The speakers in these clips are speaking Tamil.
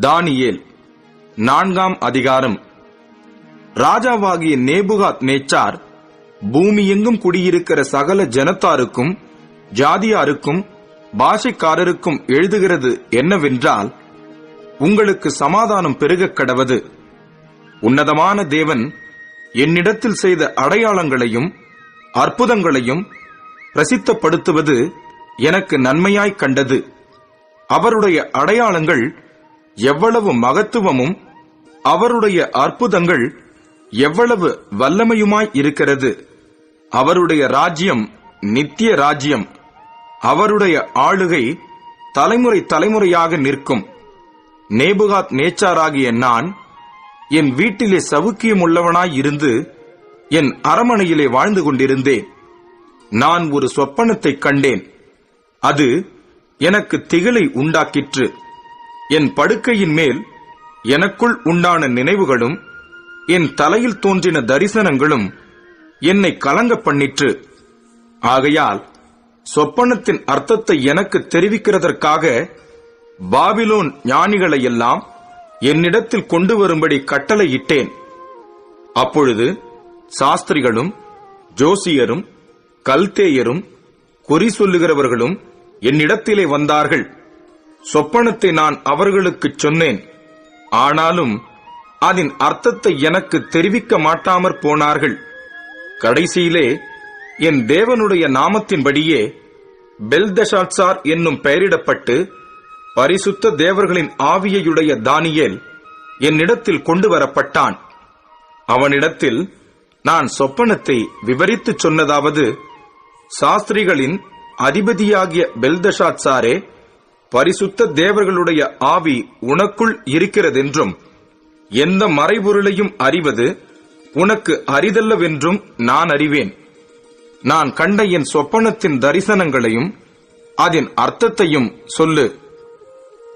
தானியேல் 4ஆம் அதிகாரம். ராஜாவாகிய நேபுகாத் நேச்சார் பூமி எங்கும் குடியிருக்கிற சகல ஜனத்தாருக்கும் ஜாதியாருக்கும் பாஷைக்காரருக்கும் எழுதுகிறது என்னவென்றால், உங்களுக்கு சமாதானம் பெருகக் கடவது. உன்னதமான தேவன் என்னிடத்தில் செய்த அடையாளங்களையும் அற்புதங்களையும் பிரசித்தப்படுத்துவது எனக்கு நன்மையாய் கண்டது. அவருடைய அடையாளங்கள் எவ்வளவு மகத்துவமும் அவருடைய அற்புதங்கள் எவ்வளவு வல்லமையுமாய் இருக்கிறது. அவருடைய ராஜ்யம் நித்திய ராஜ்யம், அவருடைய ஆளுகை தலைமுறை தலைமுறையாக நிற்கும். நேபுகாத் நேச்சாராகிய நான் என் வீட்டிலே சவுக்கியமுள்ளவனாய் இருந்து என் அரமனையிலே வாழ்ந்து கொண்டிருந்தேன். நான் ஒரு சொப்பனத்தை கண்டேன். அது எனக்கு திகிலை உண்டாக்கிற்று. என் படுக்கையின் மேல் எனக்குள் உண்டான நினைவுகளும் என் தலையில் தோன்றின தரிசனங்களும் என்னை கலங்க பண்ணிற்று. ஆகையால் சொப்பனத்தின் அர்த்தத்தை எனக்கு தெரிவிக்கிறதற்காக பாபிலோன் ஞானிகளையெல்லாம் என்னிடத்தில் கொண்டு வரும்படி கட்டளையிட்டேன். அப்பொழுது சாஸ்திரிகளும் ஜோசியரும் கல்தேயரும் குறி சொல்லுகிறவர்களும் என்னிடத்திலே வந்தார்கள். சொப்பனத்தை நான் அவர்களுக்குச் சொன்னேன். ஆனாலும் அதன் அர்த்தத்தை எனக்கு தெரிவிக்க மாட்டாமற் போனார்கள். கடைசியிலே என் தேவனுடைய நாமத்தின்படியே பெல்தெஷாத்சார் என்னும் பெயரிடப்பட்டு பரிசுத்த தேவர்களின் ஆவியையுடைய தானியேல் என்னிடத்தில் கொண்டு வரப்பட்டான். அவனிடத்தில் நான் சொப்பனத்தை விவரித்துச் சொன்னதாவது, சாஸ்திரிகளின் அதிபதியாகிய பெல்தெஷாத்சாரே, பரிசுத்த தேவர்களுடைய ஆவி உனக்குள் இருக்கிறதென்றும் எந்த மறைபொருளையும் அறிவது உனக்கு அரிதல்லவென்றும் நான் அறிவேன். நான் கண்ட என் சொப்பனத்தின் தரிசனங்களையும் அதன் அர்த்தத்தையும் சொல்லு.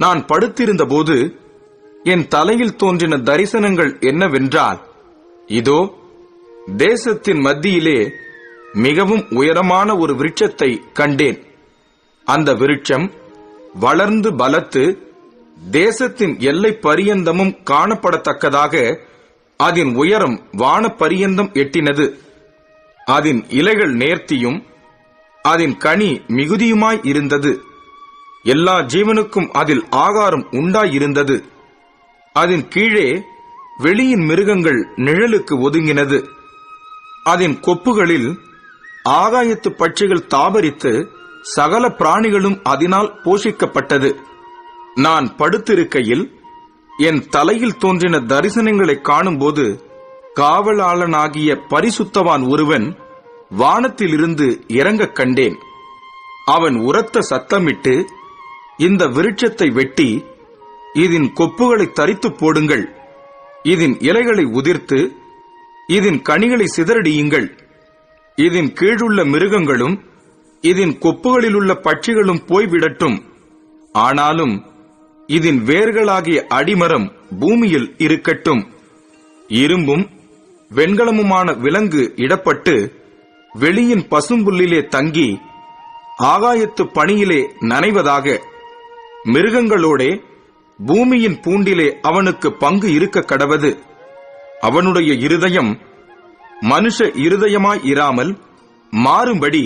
நான் படுத்திருந்த போது என் தலையில் தோன்றின தரிசனங்கள் என்னவென்றால், இதோ தேசத்தின் மத்தியிலே மிகவும் உயரமான ஒரு விருட்சத்தை கண்டேன். அந்த விருட்சம் வளர்ந்து பலத்து தேசத்தின் எல்லை பரியந்தமும் காணப்படத்தக்கதாக அதன் உயரம் வான பரியந்தம் எட்டினது. அதன் இலைகள் நேர்த்தியும் அதன் கனி மிகுதியுமாய் இருந்தது. எல்லா ஜீவனுக்கும் அதில் ஆகாரம் உண்டாயிருந்தது. அதன் கீழே வெளியின் மிருகங்கள் நிழலுக்கு ஒதுங்கினது. அதன் கொப்புகளில் ஆகாயத்து பட்சிகள் தாபரித்து சகல பிராணிகளும் அதனால் போஷிக்கப்பட்டது. நான் படுத்திருக்கையில் என் தலையில் தோன்றின தரிசனங்களை காணும்போது காவலாளனாகிய பரிசுத்தவான் ஒருவன் வானத்திலிருந்து இறங்கக் கண்டேன். அவன் உரத்த சத்தமிட்டு, இந்த விருட்சத்தை வெட்டி இதன் கொப்புகளை தரித்து போடுங்கள், இதன் இலைகளை உதிர்த்து இதன் கனிகளை சிதறடியுங்கள். இதன் கீழுள்ள மிருகங்களும் இதன் கொப்புகளிலுள்ள பட்சிகளும் போய்விடட்டும். ஆனாலும் இதன் வேர்களாகிய அடிமரம் பூமியில் இருக்கட்டும். இரும்பும் வெண்கலமுமான விலங்கு இடப்பட்டு வெளியின் பசும்புல்லிலே தங்கி ஆகாயத்து பனியிலே நனைவதாக. மிருகங்களோடே பூமியின் பூண்டிலே அவனுக்கு பங்கு இருக்க கடவது. அவனுடைய இருதயம் மனுஷ இருதயமாய் இராமல் மாறும்படி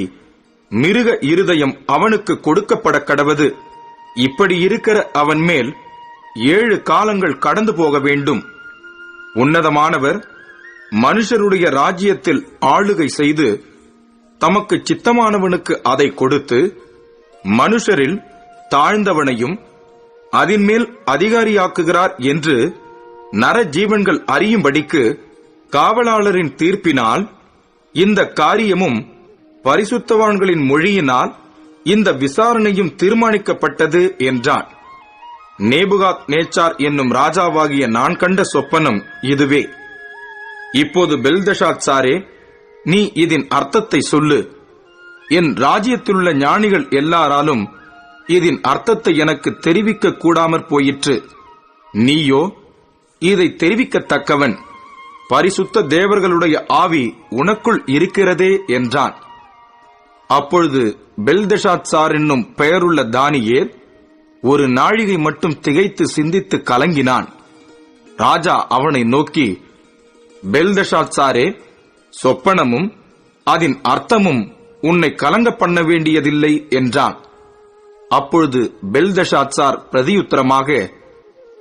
மிருக இருதயம் அவனுக்கு கொடுக்கப்பட கடவது. இப்படி இருக்கிற அவன் மேல் 7 காலங்கள் கடந்து போக வேண்டும். உன்னதமானவர் மனுஷருடைய ராஜ்யத்தில் ஆளுகை செய்து தமக்கு சித்தமானவனுக்கு அதை கொடுத்து, மனுஷரில் தாழ்ந்தவனையும் அதன் மேல் அதிகாரியாக்குகிறார் என்று நரஜீவன்கள் அறியும்படிக்கு காவலாளரின் தீர்ப்பினால் இந்த காரியமும் பரிசுத்தவான்களின் மொழியினால் இந்த விசாரணையும் தீர்மானிக்கப்பட்டது என்றான். நேபுகாத் நேச்சார் என்னும் ராஜாவாகிய நான் கண்ட சொப்பனம் இதுவே. இப்போது பெல்தெஷாத்சாரே, நீ இதன் அர்த்தத்தை சொல்லு. என் ராஜ்யத்திலுள்ள ஞானிகள் எல்லாராலும் இதன் அர்த்தத்தை எனக்கு தெரிவிக்க கூடாமற் போயிற்று. நீயோ இதை தெரிவிக்கத்தக்கவன். பரிசுத்த தேவர்களுடைய ஆவி உனக்குள் இருக்கிறதே என்றான். அப்பொழுது பெல்தெஷாத்சார் என்னும் பெயருள்ள தானியேல் ஒரு நாழிகை மட்டும் திகைத்து சிந்தித்து கலங்கினான். ராஜா அவனை நோக்கி, பெல்தெஷாத்சாரே, சொப்பனமும் அதன் அர்த்தமும் உன்னை கலங்க பண்ண வேண்டியதில்லை என்றான். அப்பொழுது பெல்தெஷாத்சார் பிரதியுத்தரமாக,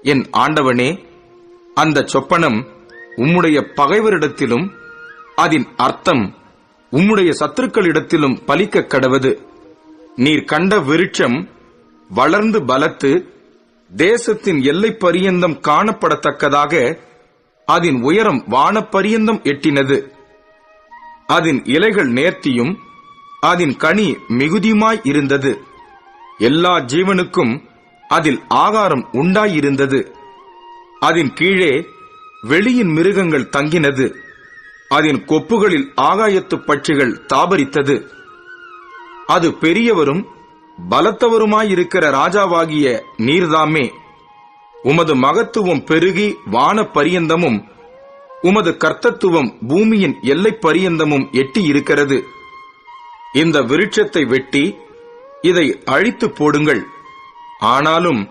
என் ஆண்டவனே, அந்த சொப்பனம் உம்முடைய பகைவரிடத்திலும் அதன் அர்த்தம் உம்முடைய சத்துருக்களிடத்திலும் பலிக்க கடவது. நீர் கண்ட விருட்சம் வளர்ந்து பலத்து தேசத்தின் எல்லை பரியந்தம் காணப்படத்தக்கதாக அதன் உயரம் வானப்பரியந்தம் எட்டினது. அதன் இலைகள் நேர்த்தியும் அதன் கனி மிகுதியுமாய் இருந்தது. எல்லா ஜீவனுக்கும் அதில் ஆகாரம் உண்டாயிருந்தது. அதன் கீழே வெளியின் மிருகங்கள் தங்கினது. அதன் கொப்புகளில் ஆகாயத்து பட்சிகள் தாபரித்தது. அது பெரியவரும் பலத்தவருமாயிருக்கிற ராஜாவாகிய நீர்தாமே. உமது மகத்துவம் பெருகி வான பரியந்தமும் உமது கர்த்தத்துவம் பூமியின் எல்லை பரியந்தமும் எட்டி இருக்கிறது. இந்த விருட்சத்தை வெட்டி இதை அழித்து போடுங்கள். ஆனாலும்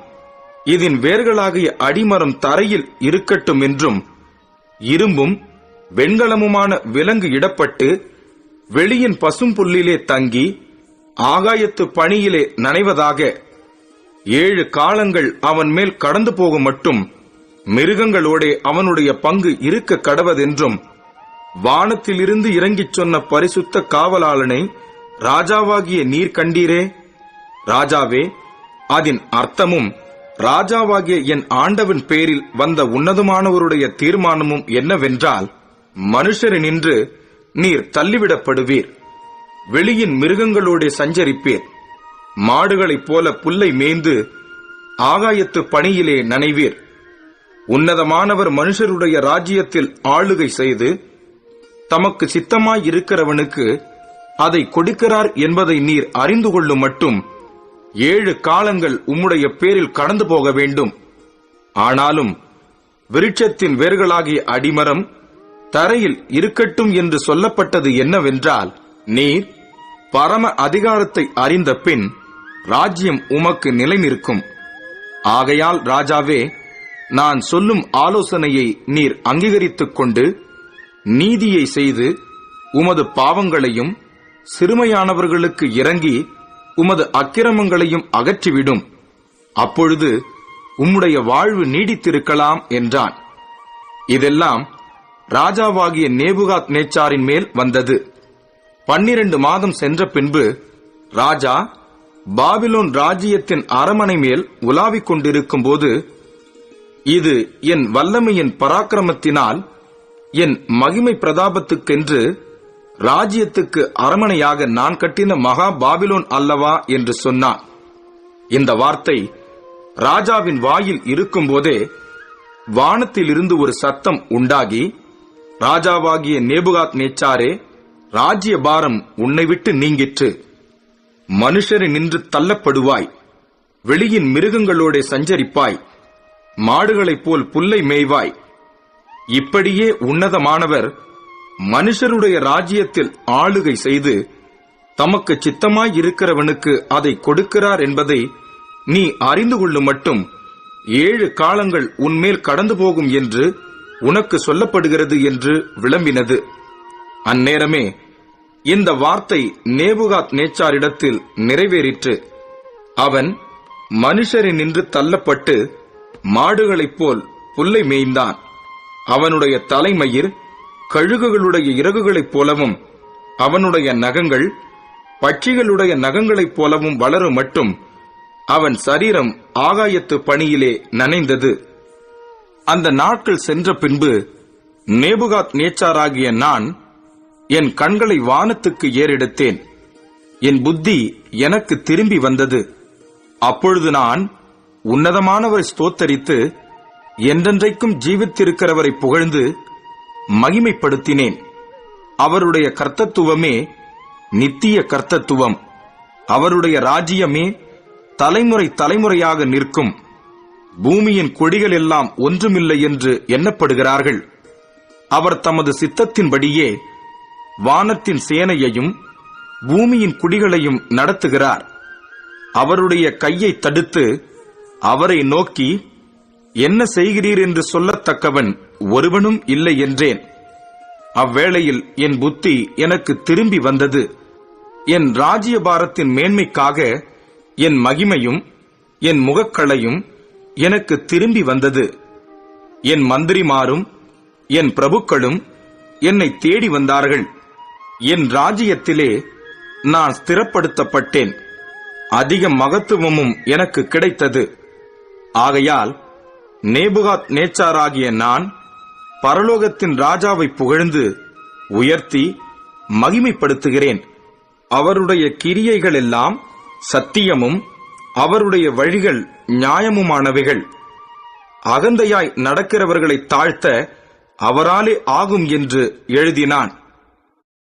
இதன் வேர்களாகிய அடிமரம் தரையில் இருக்கட்டும் என்றும், இரும்பும் வெண்கலமுமான விலங்கு இடப்பட்டு வெளியின் பசும்புல்லிலே தங்கி ஆகாயத்து பனியிலே நனைவதாக. 7 காலங்கள் அவன் மேல் கடந்து போகும் மட்டும் மிருகங்களோடே அவனுடைய பங்கு இருக்க கடவதென்றும், வானத்திலிருந்து இறங்கிச் சொன்ன பரிசுத்த காவலாளனை ராஜாவாகிய நீர் கண்டீரே. ராஜாவே, அதன் அர்த்தமும் ராஜாவாகிய என் ஆண்டவன் பேரில் வந்த உன்னதமானவருடைய தீர்மானமும் என்னவென்றால், மனுஷரினின்று நீர் தள்ளிவிடப்படுவீர், வெளியின் மிருகங்களோடே சஞ்சரிப்பீர், மாடுகளைப் போல புல்லை மேய்ந்து ஆகாயத்து பனியிலே நனைவீர். உன்னதமானவர் மனுஷருடைய ராஜ்யத்தில் ஆளுகை செய்து தமக்கு சித்தமாயிருக்கிறவனுக்கு அதை கொடுக்கிறார் என்பதை நீர் அறிந்து கொள்ளும் மட்டும் 7 காலங்கள் உம்முடைய பேரில் கடந்து போக வேண்டும். ஆனாலும் விருட்சத்தின் வேர்களாகிய அடிமரம் தரையில் இருக்கட்டும் என்று சொல்லப்பட்டது என்னவென்றால், நீர் பரம அதிகாரத்தை அறிந்த பின் ராஜ்யம் உமக்கு நிலை நிற்கும். ஆகையால் ராஜாவே, நான் சொல்லும் ஆலோசனையை நீர் அங்கீகரித்துக் கொண்டு நீதியை செய்து உமது பாவங்களையும் சிறுமையானவர்களுக்கு இறங்கி உமது அக்கிரமங்களையும் அகற்றிவிடும். அப்பொழுது உம்முடைய வாழ்வு நீடித்திருக்கலாம் என்றான். இதெல்லாம் ராஜாவாகிய நேபுகாத் நேச்சாரின் மேல் வந்தது. 12 மாதம் சென்ற பின்பு ராஜா பாபிலோன் ராஜ்யத்தின் அரமனை மேல் உலாவிக் கொண்டிருக்கும் போது, இது என் வல்லமையின் பராக்கிரமத்தினால் என் மகிமை பிரதாபத்துக்கென்று ராஜ்யத்துக்கு அரமனையாக நான் கட்டின மகா பாபிலோன் அல்லவா என்று சொன்னான். இந்த வார்த்தை ராஜாவின் வாயில் இருக்கும்போதே வானத்திலிருந்து ஒரு சத்தம் உண்டாகி, ராஜாவாகிய நேபுகாத் நேச்சாரே, ராஜ்ய பாரம் உன்னை விட்டு நீங்கிற்று. மனுஷரை நின்று தள்ளப்படுவாய், வெளியின் மிருகங்களோட சஞ்சரிப்பாய், மாடுகளைப் போல் புல்லை மேய்வாய். இப்படியே உன்னதமானவர் மனுஷருடைய ராஜ்யத்தில் ஆளுகை செய்து தமக்கு சித்தமாயிருக்கிறவனுக்கு அதை கொடுக்கிறார் என்பதை நீ அறிந்து கொள்ளும் மட்டும் 7 காலங்கள் உன்மேல் கடந்து போகும் என்று உனக்கு சொல்லப்படுகிறது என்று விளம்பினது. அந்நேரமே இந்த வார்த்தை நேபுகாத் நேச்சாரிடத்தில் நிறைவேறிற்று. அவன் மனுஷரினின்று தள்ளப்பட்டு மாடுகளைப் போல் புல்லை மேய்ந்தான். அவனுடைய தலைமயிர் கழுகுகளுடைய இறகுகளைப் போலவும் அவனுடைய நகங்கள் பட்சிகளுடைய நகங்களைப் போலவும் வளரும் மட்டும் அவன் சரீரம் ஆகாயத்து பனியிலே நனைந்தது. அந்த நாட்கள் சென்ற பின்பு நேபுகாத் நேச்சாராகிய நான் என் கண்களை வானத்துக்கு ஏறெடுத்தேன். என் புத்தி எனக்கு திரும்பி வந்தது. அப்பொழுது நான் உன்னதமானவரை ஸ்தோத்தரித்து என்றென்றைக்கும் ஜீவித்திருக்கிறவரை புகழ்ந்து மகிமைப்படுத்தினேன். அவருடைய கர்த்தத்துவமே நித்திய கர்த்தத்துவம், அவருடைய ராஜ்யமே தலைமுறை தலைமுறையாக நிற்கும். பூமியின் கொடிகள் எல்லாம் ஒன்றுமில்லை என்று எண்ணப்படுகிறார்கள். அவர் தமது சித்தத்தின்படியே வானத்தின் சேனையையும் பூமியின் குடிகளையும் நடத்துகிறார். அவருடைய கையை தடுத்து அவரை நோக்கி, என்ன செய்கிறீர் என்று சொல்லத்தக்கவன் ஒருவனும் இல்லை என்றேன். அவ்வேளையில் என் புத்தி எனக்கு திரும்பி வந்தது. என் ராஜ்யபாரத்தின் மேன்மைக்காக என் மகிமையும் என் முகக்களையும் எனக்கு திரும்பி வந்தது. என் மந்திரிமாரும் என் பிரபுக்களும் என்னை தேடி வந்தார்கள். என் ராஜ்யத்திலே நான் ஸ்திரப்படுத்தப்பட்டேன். அதிக மகத்துவமும் எனக்கு கிடைத்தது. ஆகையால் நேபுகாத் நேச்சாராகிய நான் பரலோகத்தின் ராஜாவை புகழ்ந்து உயர்த்தி மகிமைப்படுத்துகிறேன். அவருடைய கிரியைகள் எல்லாம் சத்தியமும் அவருடைய வழிகள் நியாயமுமானவைகள். அகந்தையாய் நடக்கிறவர்களை தாழ்த்த அவராலே ஆகும் என்று எழுதினான்.